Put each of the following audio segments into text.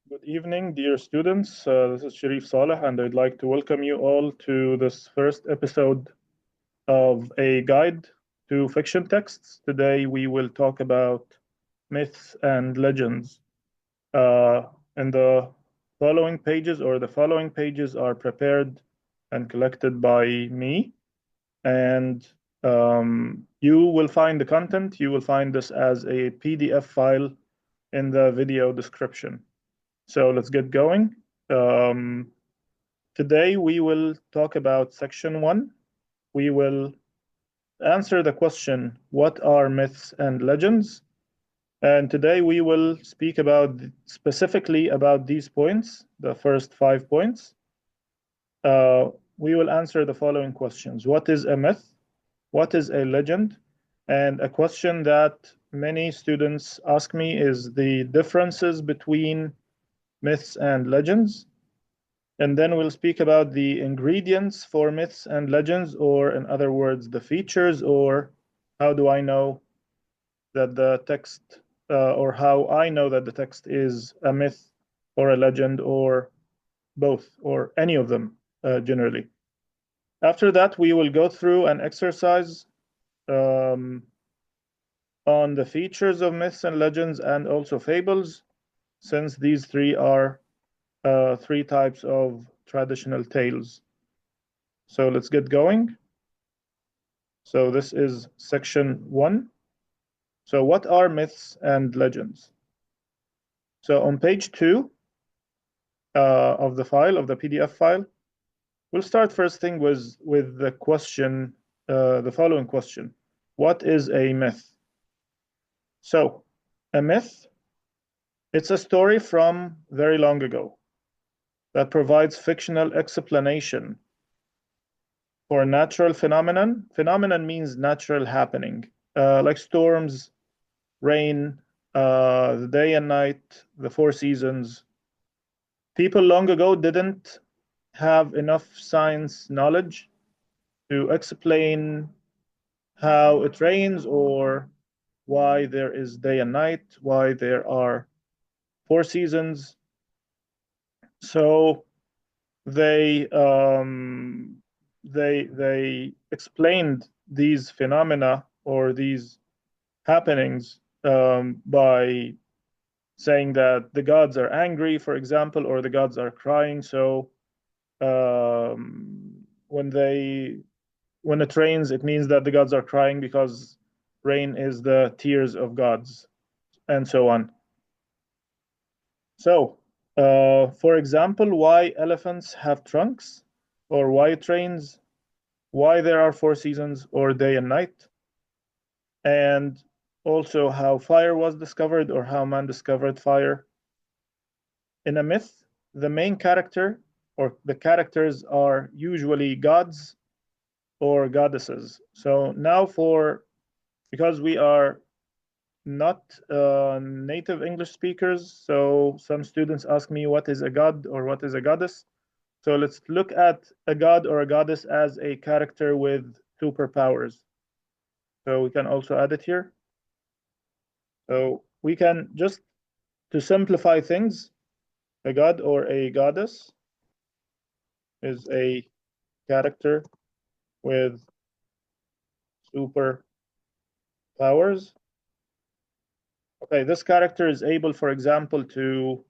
Good evening, dear students. This is Sharif Saleh, and I'd like to welcome you all to this first episode of a guide to fiction texts. Today, we will talk about myths and legends. Uh, in the following pages, or the following pages, are prepared and collected by me, and you will find the content. You will find this as a PDF file in the video description. So let's get going. Um, Today we will talk about section one. We will answer the question, what are myths and legends? And today we will speak about specifically about these points, the first 5 points. Uh, we will answer the following questions. What is a myth? What is a legend? And a question that many students ask me is the differences between myths and legends. And then we'll speak about the ingredients for myths and legends, or in other words, the features, or how do I know that the text, or how I know that the text is a myth or a legend, or both, or any of them generally. After that, we will go through an exercise um, on the features of myths and legends and also fables, since these three are three types of traditional tales. So let's get going. So this is section one. So what are myths and legends? So on page 2 of the file, of the PDF file, we'll start first thing with the question, the following question. What is a myth? So a myth, it's a story from very long ago that provides fictional explanation for a natural phenomenon. Phenomenon means natural happening, like storms, rain, the day and night, the four seasons. People long ago didn't have enough science knowledge to explain how it rains or why there is day and night, why there are four seasons. So they they explained these phenomena or these happenings by saying that the gods are angry, for example, or the gods are crying. So when it rains, it means that the gods are crying because rain is the tears of gods, and so on. So, for example, why elephants have trunks, or why it rains, why there are four seasons, or day and night, and also how fire was discovered or how man discovered fire. In a myth, the main character or the characters are usually gods or goddesses. So now because we are not native English speakers, so some students ask me what is a god or what is a goddess. So let's look at a god or a goddess as a character with superpowers. So we can also add it here. So we can just, to simplify things, a god or a goddess is a character with super powers. Okay, this character is able, for example, to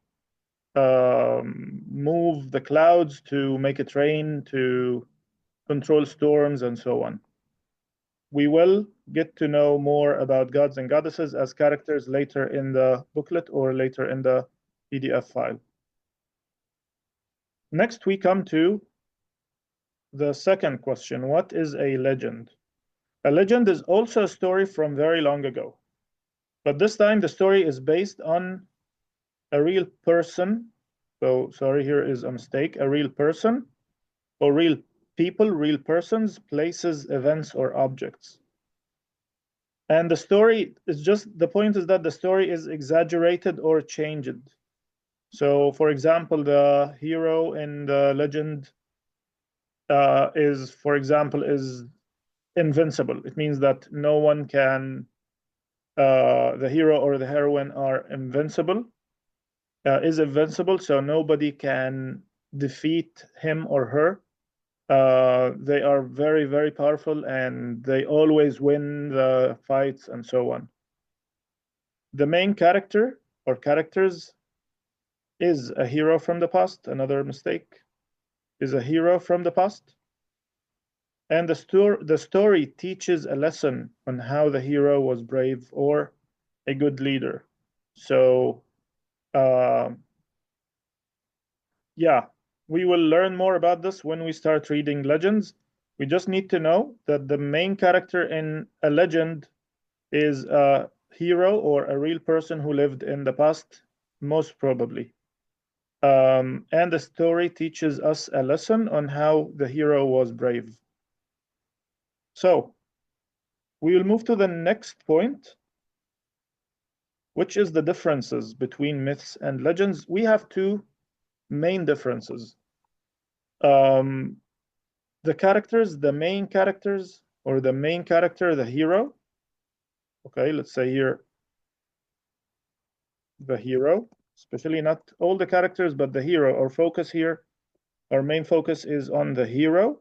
move the clouds, to make it rain, to control storms, and so on. We will get to know more about gods and goddesses as characters later in the booklet or later in the PDF file. Next, we come to the second question. What is a legend? A legend is also a story from very long ago. But this time the story is based on a real person. So sorry, here is a mistake. A real person or real people, real persons, places, events, or objects. And the story is just, the point is that the story is exaggerated or changed. So for example, the hero in the legend is, for example, is invincible. It means that no one can, the hero or the heroine are invincible. is invincible, so nobody can defeat him or her. They are very, very powerful, and they always win the fights and so on. The main character or characters is a hero from the past. Another mistake is a hero from the past. And the story teaches a lesson on how the hero was brave or a good leader. So, yeah, we will learn more about this when we start reading legends. We just need to know that the main character in a legend is a hero or a real person who lived in the past, most probably. And the story teaches us a lesson on how the hero was brave. So, we will move to the next point, which is the differences between myths and legends. We have two main differences. The characters, the main characters, or the main character, the hero. Okay, let's say here the hero, especially not all the characters, but the hero. Our focus here, our main focus is on the hero,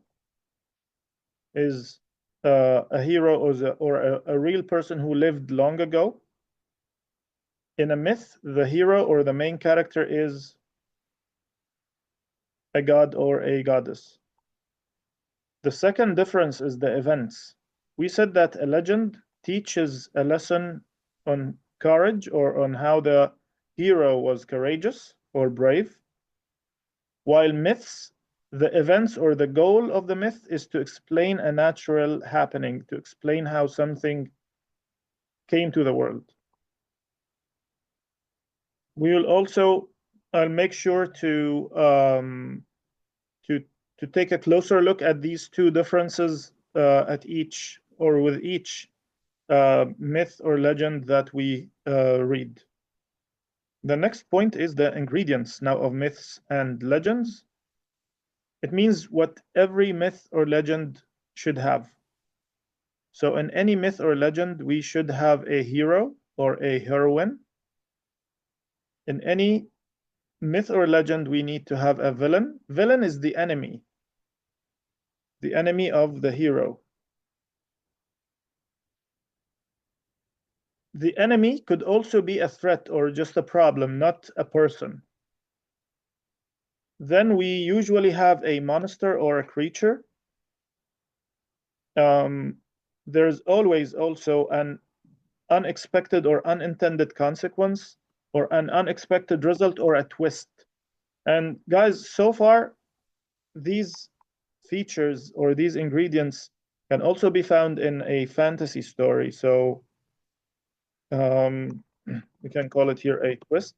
is a hero or a real person who lived long ago. In a myth, the hero or the main character is a god or a goddess. The second difference is the events. We said that a legend teaches a lesson on courage or on how the hero was courageous or brave, while myths, the events or the goal of the myth is to explain a natural happening, to explain how something came to the world. We will also, I'll make sure to take a closer look at these two differences at each or with each myth or legend that we read. The next point is the ingredients now of myths and legends. It means what every myth or legend should have. So in any myth or legend, we should have a hero or a heroine. In any myth or legend, we need to have a villain. Villain is the enemy of the hero. The enemy could also be a threat or just a problem, not a person. Then we usually have a monster or a creature. There's always also an unexpected or unintended consequence or an unexpected result or a twist. And guys, so far, these features or these ingredients can also be found in a fantasy story. So we can call it here a twist.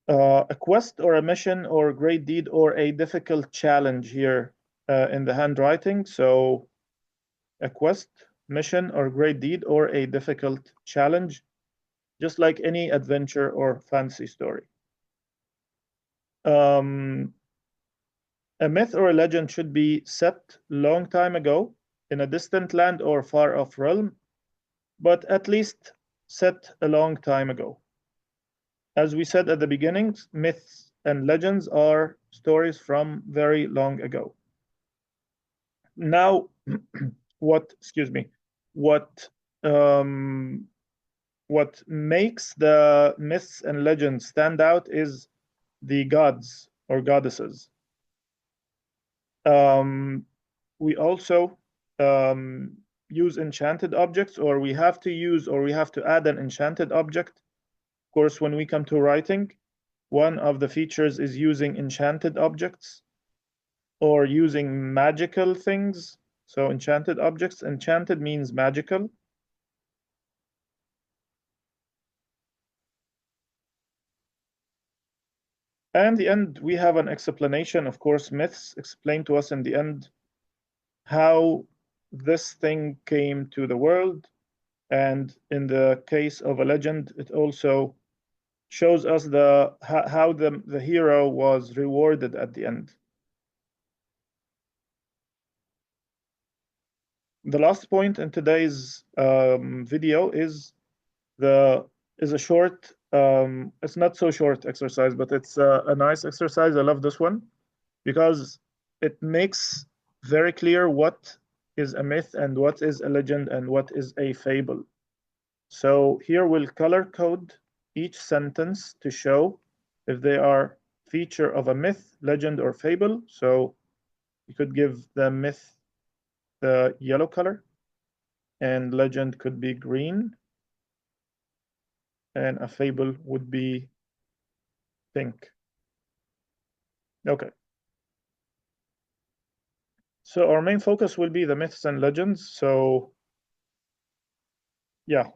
A quest or a mission or great deed or a difficult challenge here in the handwriting. So a quest, mission, or great deed or a difficult challenge, just like any adventure or fantasy story. A myth or a legend should be set long time ago in a distant land or far off realm, but at least set a long time ago. As we said at the beginning, myths and legends are stories from very long ago. Now, what makes the myths and legends stand out is the gods or goddesses. We also use enchanted objects, or we have to add an enchanted object. Of course, when we come to writing, one of the features is using enchanted objects or using magical things. So enchanted objects, enchanted means magical. And the end, we have an explanation. Of course, myths explain to us in the end how this thing came to the world. And in the case of a legend, it also shows us how the hero was rewarded at the end. The last point in today's video is the is a short, it's not so short exercise, but it's a nice exercise. I love this one because it makes very clear what is a myth and what is a legend and what is a fable. So here we'll color code each sentence to show if they are feature of a myth, legend, or fable. So you could give the myth the yellow color, and legend could be green, and a fable would be pink. Okay. So our main focus will be the myths and legends. So yeah,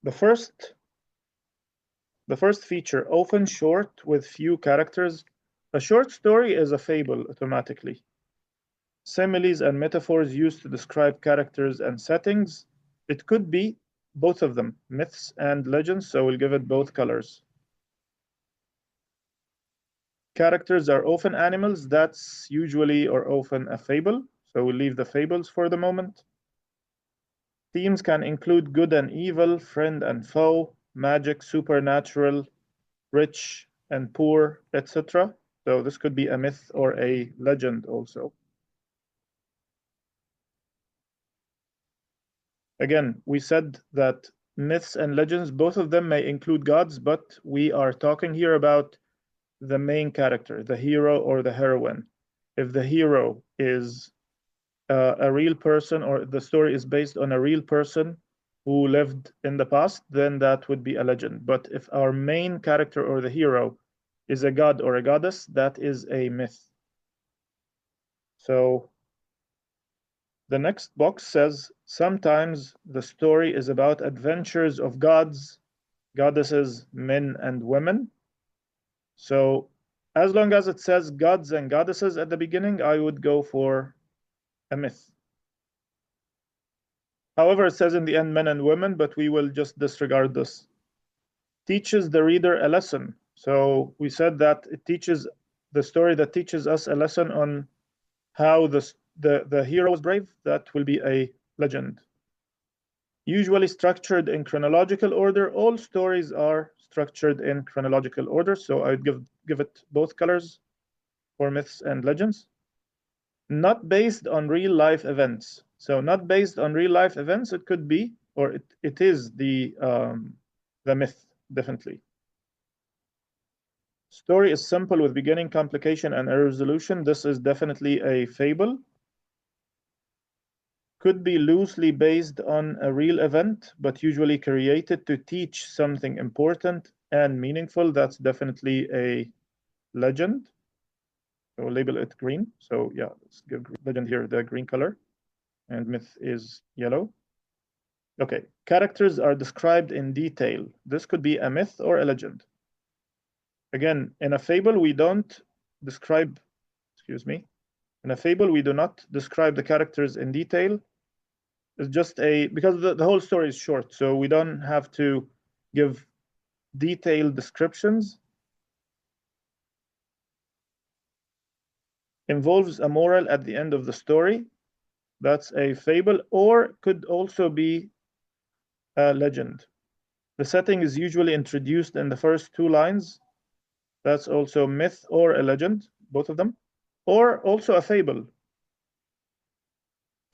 the first feature, often short with few characters. A short story is a fable automatically. Similes and metaphors used to describe characters and settings. It could be both of them, myths and legends, so we'll give it both colors. Characters are often animals. That's usually or often a fable, so we'll leave the fables for the moment. Themes can include good and evil, friend and foe, magic, supernatural, rich and poor, etc. So this could be a myth or a legend also. Again, we said that myths and legends, both of them may include gods, but we are talking here about the main character, the hero or the heroine. If the hero is a real person or the story is based on a real person who lived in the past, then that would be a legend. But if our main character or the hero is a god or a goddess, that is a myth. So the next box says, sometimes the story is about adventures of gods, goddesses, men, and women. So as long as it says gods and goddesses at the beginning, I would go for a myth. However, it says in the end men and women, but we will just disregard this. Teaches the reader a lesson. So we said that it teaches the story that teaches us a lesson on how the hero was brave. That will be a legend. Usually structured in chronological order. All stories are structured in chronological order, so I would give it both colors for myths and legends. Not based on real life events. So not based on real life events, it could be, or it is the myth, definitely. Story is simple with beginning, complication, and a resolution. This is definitely a fable. Could be loosely based on a real event, but usually created to teach something important and meaningful. That's definitely a legend. So we'll label it green. So yeah, let's give legend here the green color, and myth is yellow. Okay, characters are described in detail. This could be a myth or a legend. Again, in a fable, we don't describe, excuse me, in a fable, we do not describe the characters in detail. It's just because the whole story is short, so we don't have to give detailed descriptions. Involves a moral at the end of the story. That's a fable, or could also be a legend. The setting is usually introduced in the first two lines. That's also myth or a legend, both of them. Or also a fable.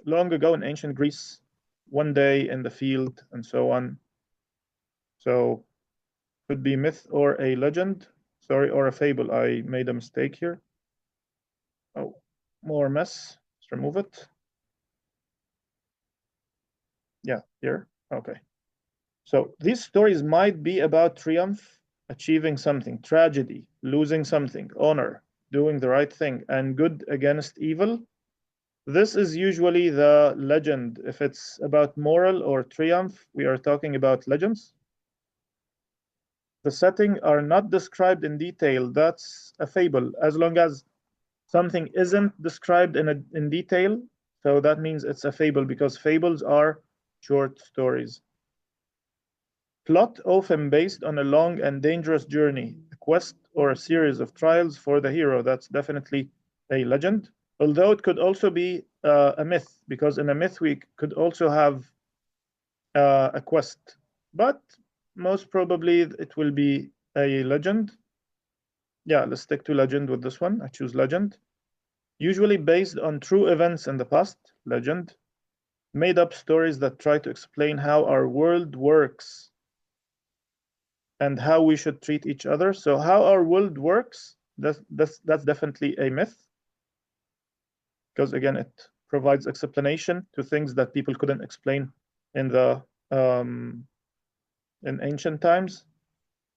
Long ago in ancient Greece, one day in the field, and so on. So could be myth or a legend. Sorry, or a fable. I made a mistake here. Oh, more mess. Let's remove it. Yeah, here. Okay. So these stories might be about triumph, achieving something, tragedy, losing something, honor, doing the right thing, and good against evil. This is usually the legend. If it's about moral or triumph, we are talking about legends. The setting are not described in detail. That's a fable. As long as something isn't described in detail, so that means it's a fable because fables are short stories. Plot often based on a long and dangerous journey, a quest or a series of trials for the hero. That's definitely a legend. Although it could also be a myth, because in a myth we could also have a quest. But most probably it will be a legend. Yeah, let's stick to legend with this one. I choose legend. Usually based on true events in the past, legend. Made up stories that try to explain how our world works and how we should treat each other. So how our world works, that's definitely a myth. Because again, it provides explanation to things that people couldn't explain in the in ancient times,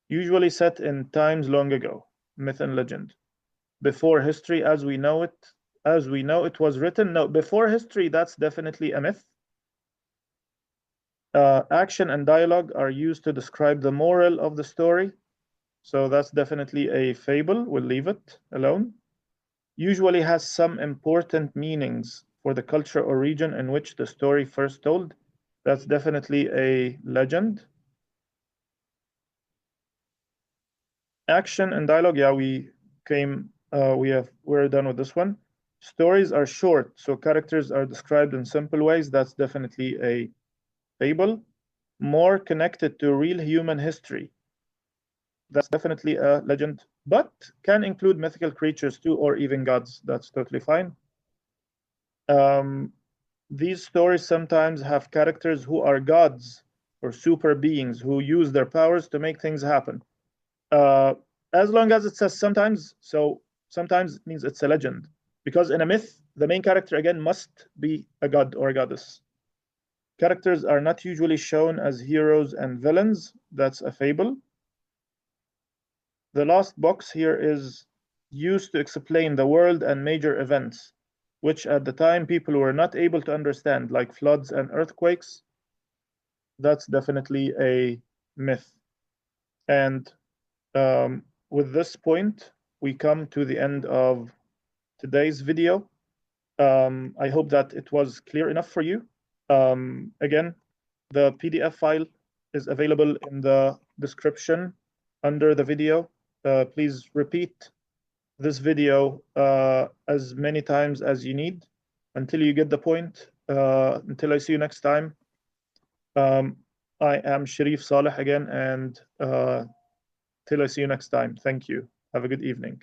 usually set in times long ago, myth and legend. Before history as we know it was written. No, before history, that's definitely a myth. Action and dialogue are used to describe the moral of the story. So that's definitely a fable. We'll leave it alone. Usually has some important meanings for the culture or region in which the story first told. That's definitely a legend. Action and dialogue, yeah, we're done with this one. Stories are short, so characters are described in simple ways. That's definitely a fable. More connected to real human history. That's definitely a legend, but can include mythical creatures too, or even gods. That's totally fine. These stories sometimes have characters who are gods or super beings who use their powers to make things happen. As long as it says sometimes, so sometimes it means it's a legend. Because in a myth, the main character again must be a god or a goddess. Characters are not usually shown as heroes and villains. That's a fable. The last box here is used to explain the world and major events, which at the time people were not able to understand, like floods and earthquakes. That's definitely a myth. And with this point, we come to the end of today's video. I hope that it was clear enough for you. Again, the PDF file is available in the description under the video. Please repeat this video as many times as you need until you get the point. Until I see you next time. I am Sharif Saleh again, and till I see you next time. Thank you. Have a good evening.